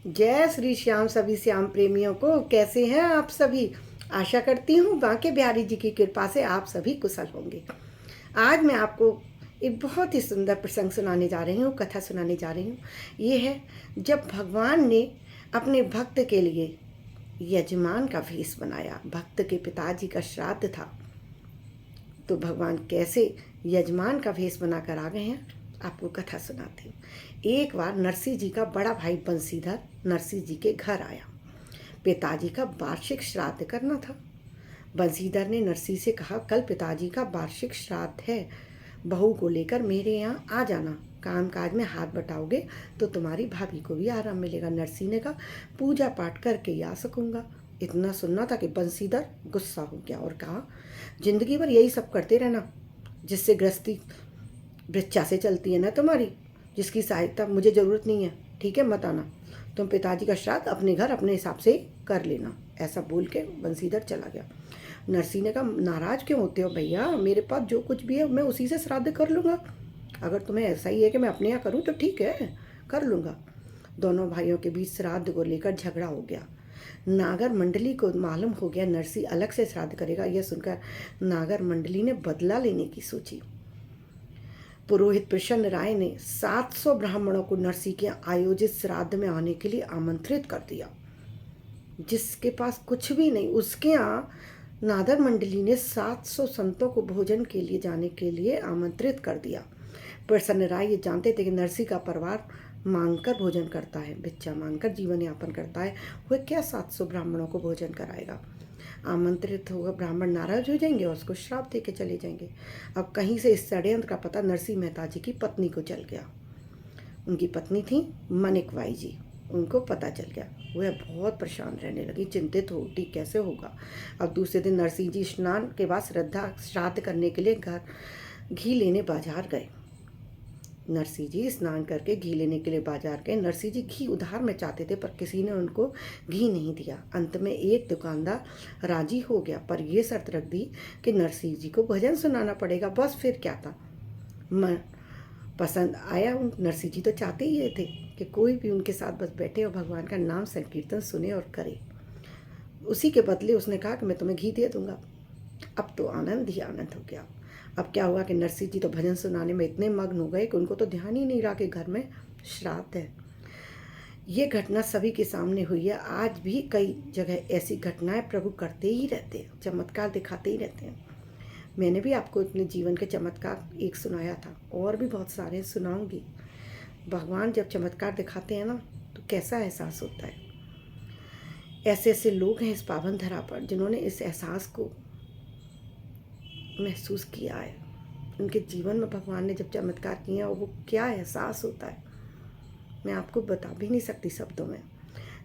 जय श्री श्याम सभी श्याम प्रेमियों को। कैसे हैं आप सभी? आशा करती हूँ बांके बिहारी जी की कृपा से आप सभी कुशल होंगे। आज मैं आपको एक बहुत ही सुंदर प्रसंग सुनाने जा रही हूँ, कथा सुनाने जा रही हूँ। ये है जब भगवान ने अपने भक्त के लिए यजमान का वेश बनाया। भक्त के पिताजी का श्राद्ध था, तो भगवान कैसे यजमान का वेश बनाकर आ गए हैं, आपको कथा सुनाती हूँ। एक बार नरसिंह जी का बड़ा भाई बंसीधर नरसिंह जी के घर आया। पिताजी का वार्षिक श्राद्ध करना था। बंसीधर ने नरसिंह से कहा, कल पिताजी का वार्षिक श्राद्ध है, बहू को लेकर मेरे यहाँ आ जाना। काम काज में हाथ बटाओगे तो तुम्हारी भाभी को भी आराम मिलेगा। नरसिंह ने कहा, पूजा पाठ करके ही आ सकूंगा। इतना सुनना था कि बंसीधर गुस्सा हो गया और कहा, जिंदगी भर यही सब करते रहना, जिससे गृहस्थी वृक्षा से चलती है ना तुम्हारी, जिसकी सहायता मुझे ज़रूरत नहीं है। ठीक है, मत आना। तुम पिताजी का श्राद्ध अपने घर अपने हिसाब से कर लेना। ऐसा बोल के बंसीधर चला गया। नरसिंह ने कहा, नाराज़ क्यों होते हो भैया? मेरे पास जो कुछ भी है मैं उसी से श्राद्ध कर लूँगा। अगर तुम्हें ऐसा ही है कि मैं अपने यहाँ करूँ तो ठीक है, कर लूँगा। दोनों भाइयों के बीच श्राद्ध को लेकर झगड़ा हो गया। नागर मंडली को मालूम हो गया नरसिंह अलग से श्राद्ध करेगा। यह सुनकर नागर मंडली ने बदला लेने की सोची। पुरोहित प्रसन्न राय ने 700 ब्राह्मणों को नरसिंह के आयोजित श्राद्ध में आने के लिए आमंत्रित कर दिया। जिसके पास कुछ भी नहीं, उसके यहाँ नागर मंडली ने 700 संतों को भोजन के लिए जाने के लिए आमंत्रित कर दिया। प्रसन्न राय ये जानते थे कि नरसिंह का परिवार मांगकर भोजन करता है, भिक्षा मांगकर जीवन यापन करता है। वह क्या 700 ब्राह्मणों को भोजन कराएगा? आमंत्रित होगा ब्राह्मण नाराज हो जाएंगे और उसको श्राप दे के चले जाएंगे। अब कहीं से इस षड्यंत्र का पता नरसिंह मेहता जी की पत्नी को चल गया। उनकी पत्नी थी मानिकबाई जी, उनको पता चल गया। वह बहुत परेशान रहने लगी, चिंतित हो उठी, कैसे होगा। अब दूसरे दिन नरसिंह जी स्नान के बाद श्राद्ध करने के लिए घर घी लेने बाजार गए। नरसिंह जी स्नान करके घी लेने के लिए बाजार गए। नरसिंह जी घी उधार में चाहते थे, पर किसी ने उनको घी नहीं दिया। अंत में एक दुकानदार राजी हो गया, पर यह शर्त रख दी कि नरसिंह जी को भजन सुनाना पड़ेगा। बस फिर क्या था, मन पसंद आया। नरसिंह जी तो चाहते ही ये थे कि कोई भी उनके साथ बस बैठे और भगवान का नाम संकीर्तन सुने और करे। उसी के बदले उसने कहा कि मैं तुम्हें घी दे दूंगा। अब तो आनंद ही आनंद हो गया। अब क्या हुआ कि नरसिंह जी तो भजन सुनाने में इतने मग्न हो गए कि उनको तो ध्यान ही नहीं रहा कि घर में श्राद्ध है। ये घटना सभी के सामने हुई है। आज भी कई जगह ऐसी घटनाएं प्रभु करते ही रहते हैं, चमत्कार दिखाते ही रहते हैं। मैंने भी आपको अपने जीवन के चमत्कार एक सुनाया था, और भी बहुत सारे सुनाऊंगी। भगवान जब चमत्कार दिखाते हैं ना, तो कैसा एहसास होता है। ऐसे ऐसे लोग हैं इस पावन धरा पर जिन्होंने इस एहसास को महसूस किया है। उनके जीवन में भगवान ने जब चमत्कार किए और वो क्या एहसास होता है, मैं आपको बता भी नहीं सकती शब्दों में।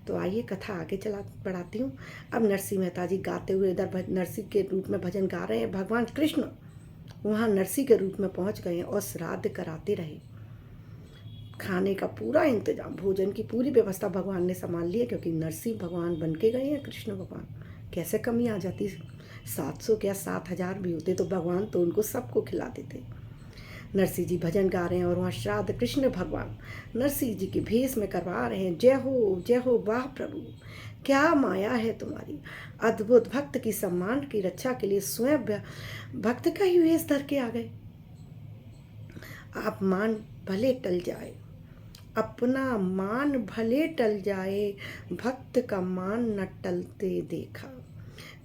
तो आइए कथा आगे बढ़ाती हूँ। अब नरसिंह मेहता जी गाते हुए इधर नरसिंह के रूप में भजन गा रहे हैं। भगवान कृष्ण वहाँ नरसिंह के रूप में पहुँच गए और श्राद्ध कराते रहे। खाने का पूरा इंतजाम, भोजन की पूरी व्यवस्था भगवान ने संभाल ली है, क्योंकि नरसिंह भगवान बन के गए हैं कृष्ण भगवान। कैसे कमी आ जाती, 700 क्या 7000 भी होते तो भगवान तो उनको सबको खिला देते। नरसिंह जी भजन गा रहे हैं और वहाँ श्राद्ध कृष्ण भगवान नरसिंह जी के भेष में करवा रहे हैं। जय हो वाह प्रभु, क्या माया है तुम्हारी अद्भुत। भक्त की सम्मान की रक्षा के लिए स्वयं भक्त का ही वेश धर के आ गए। आप मान भले टल जाए, अपना मान भले टल जाए, भक्त का मान न टलते देखा।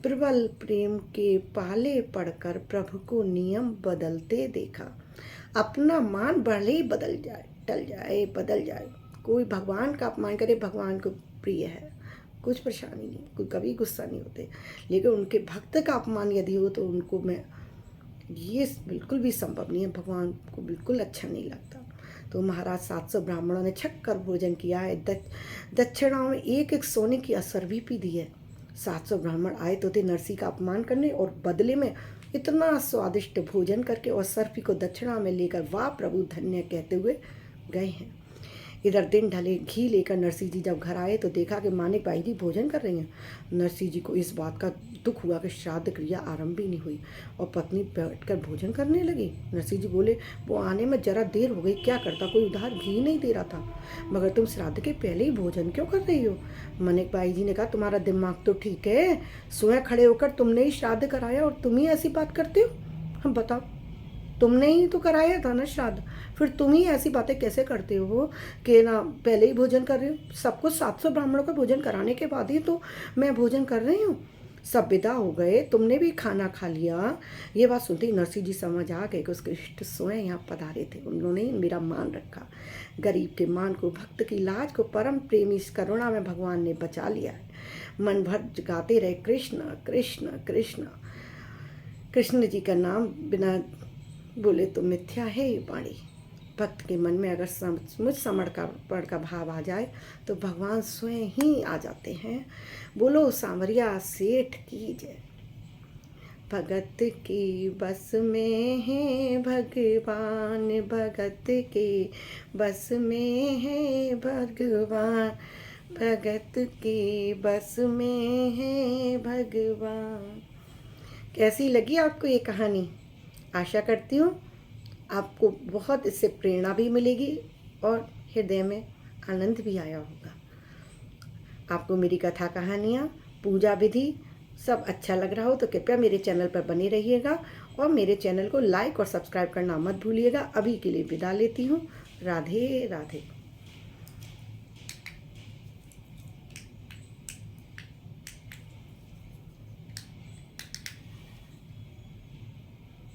प्रबल प्रेम के पाले पड़कर प्रभु को नियम बदलते देखा। अपना मान भले ही बदल जाए, टल जाए, बदल जाए, कोई भगवान का अपमान करे, भगवान को प्रिय है, कुछ परेशानी नहीं, कोई कभी गुस्सा नहीं होते। लेकिन उनके भक्त का अपमान यदि हो तो उनको मैं ये बिल्कुल भी संभव नहीं है, भगवान को बिल्कुल अच्छा नहीं लगता। तो महाराज 700 ब्राह्मणों ने छक कर भोजन किया है। दक्षिणाओं में एक एक सोने की असरवी भी दी है। 700 ब्राह्मण आए तो थे नरसिंह का अपमान करने, और बदले में इतना स्वादिष्ट भोजन करके और सर्फी को दक्षिणा में लेकर वाह प्रभु धन्य कहते हुए गए हैं। इधर दिन ढले घी लेकर नरसिंह जी जब घर आए तो देखा कि मानिक बाई जी भोजन कर रही हैं। नरसिंह जी को इस बात का दुख हुआ कि श्राद्ध क्रिया आरंभ भी नहीं हुई और पत्नी बैठकर भोजन करने लगी। नरसिंह जी बोले, वो आने में जरा देर हो गई, क्या करता, कोई उधार घी नहीं दे रहा था, मगर तुम श्राद्ध के पहले ही भोजन क्यों कर रही हो। मानिक बाई जी ने कहा, तुम्हारा दिमाग तो ठीक है, स्वयं खड़े होकर तुमने ही श्राद्ध कराया और तुम ही ऐसी बात करते हो। हम बताओ, तुमने ही तो कराया था ना श्राद्ध, फिर तुम ही ऐसी बातें कैसे करते हो कि ना पहले ही भोजन कर रहे हो। सबको 700 ब्राह्मणों का भोजन कराने के बाद ही तो मैं भोजन कर रही हूँ। सब विदा हो गए, तुमने भी खाना खा लिया। ये बात सुनते ही नरसिंह जी समझ आ गए कि उसके इष्ट स्वयं यहाँ पधारे थे। उन्होंने मेरा मान रखा, गरीब के मान को, भक्त की लाज को परम प्रेमी इस करुणा में भगवान ने बचा लिया है। मन भर गाते रहे कृष्ण कृष्ण कृष्ण। कृष्ण जी का नाम बिना बोले तो मिथ्या है ये वाणी। भक्त के मन में अगर समुच समर्पण का भाव आ जाए तो भगवान स्वयं ही आ जाते हैं। बोलो सांवरिया सेठ की जय। भगत की बस में है भगवान, भगत के बस में है भगवान, भगत के बस में है भगवान। कैसी लगी आपको ये कहानी? आशा करती हूँ आपको बहुत इससे प्रेरणा भी मिलेगी और हृदय में आनंद भी आया होगा। आपको मेरी कथा कहानियाँ, पूजा विधि सब अच्छा लग रहा हो तो कृपया मेरे चैनल पर बने रहिएगा और मेरे चैनल को लाइक और सब्सक्राइब करना मत भूलिएगा। अभी के लिए विदा लेती हूँ। राधे राधे।